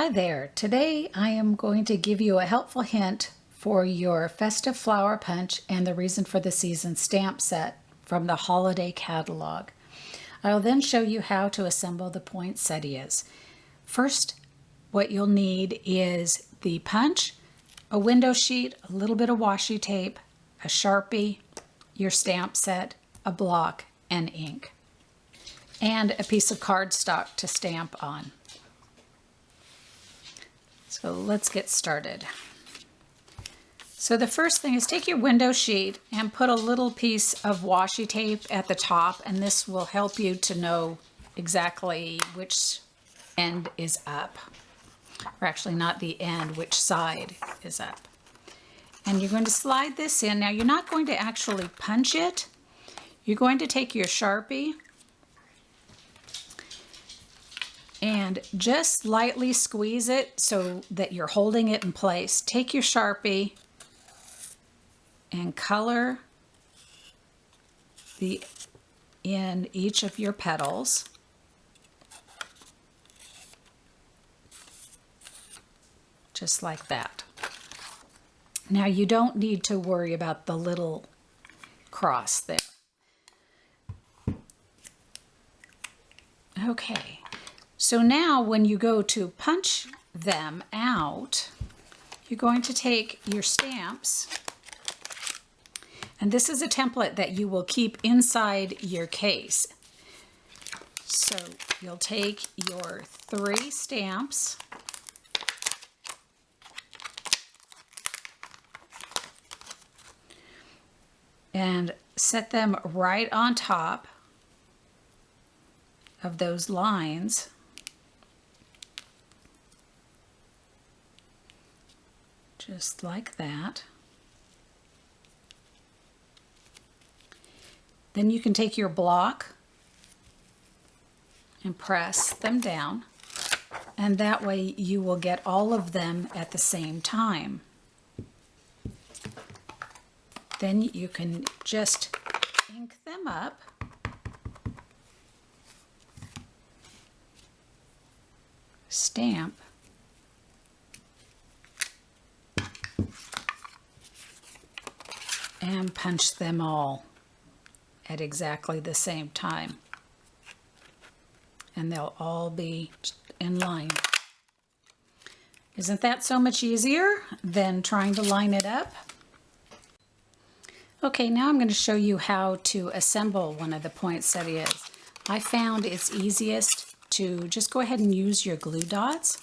Hi there. Today I am going to give you a helpful hint for your Festive Flower Punch and the Reason for the Season stamp set from the holiday catalog. I will then show you how to assemble the poinsettias. First, what you'll need is the punch, a window sheet, a little bit of washi tape, a Sharpie, your stamp set, a block, and ink, and a piece of cardstock to stamp on. So let's get started. So the first thing is take your window sheet and put a little piece of washi tape at the top, and this will help you to know exactly which end is up. Or actually not the end, which side is up. And you're going to slide this in. Now you're not going to actually punch it. You're going to take your Sharpie and just lightly squeeze it so that you're holding it in place. Take your Sharpie and color in each of your petals. Just like that. Now you don't need to worry about the little cross there. Okay. So now when you go to punch them out, you're going to take your stamps, and this is a template that you will keep inside your case. So you'll take your 3 stamps, and set them right on top of those lines. Just like that. Then you can take your block and press them down, and that way you will get all of them at the same time. Then you can just ink them up. Stamp. And punch them all at exactly the same time. And they'll all be in line. Isn't that so much easier than trying to line it up? Okay, now I'm going to show you how to assemble one of the poinsettias. I found it's easiest to just go ahead and use your glue dots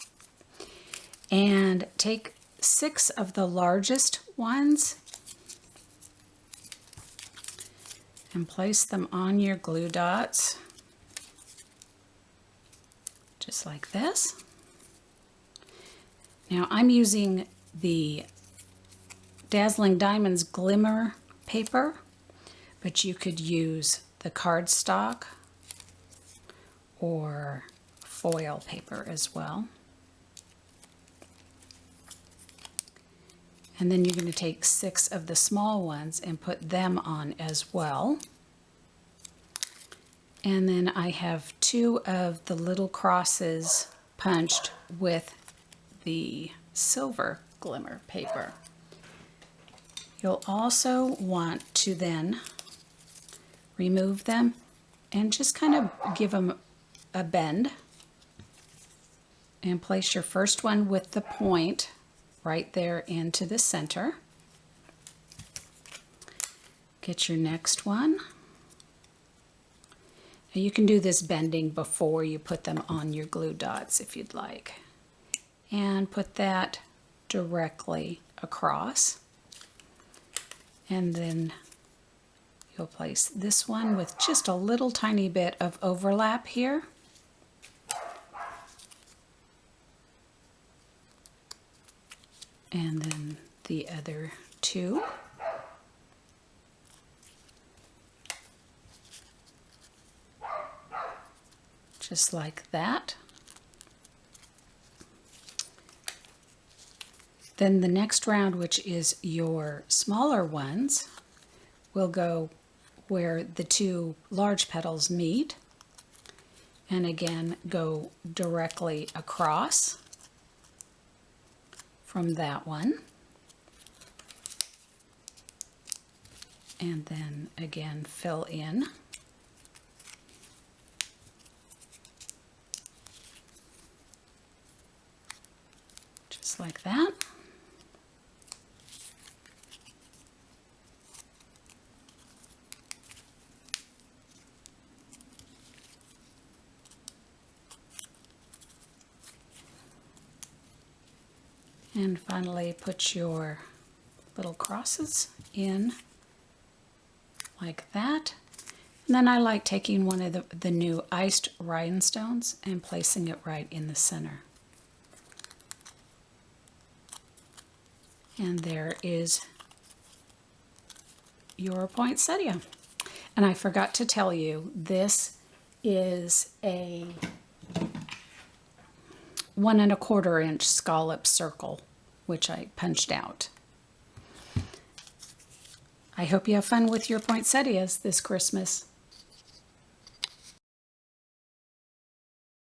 and take 6 of the largest ones and place them on your glue dots, just like this. Now I'm using the Dazzling Diamonds Glimmer paper, but you could use the cardstock or foil paper as well. And then you're going to take 6 of the small ones and put them on as well. And then I have 2 of the little crosses punched with the silver glimmer paper. You'll also want to then remove them and just kind of give them a bend, and place your first one with the point right there into the center. Get your next one. Now you can do this bending before you put them on your glue dots if you'd like. And put that directly across. And then you'll place this one with just a little tiny bit of overlap here. And then the other 2. Just like that. Then the next round, which is your smaller ones, will go where the 2 large petals meet, and again go directly across. from that one. And then again, fill in. Just like that. And finally put your little crosses in like that. And then I like taking one of the new iced rhinestones and placing it right in the center. And there is your poinsettia. And I forgot to tell you, this is a 1 1/4 inch scallop circle, which I punched out. I hope you have fun with your poinsettias this Christmas.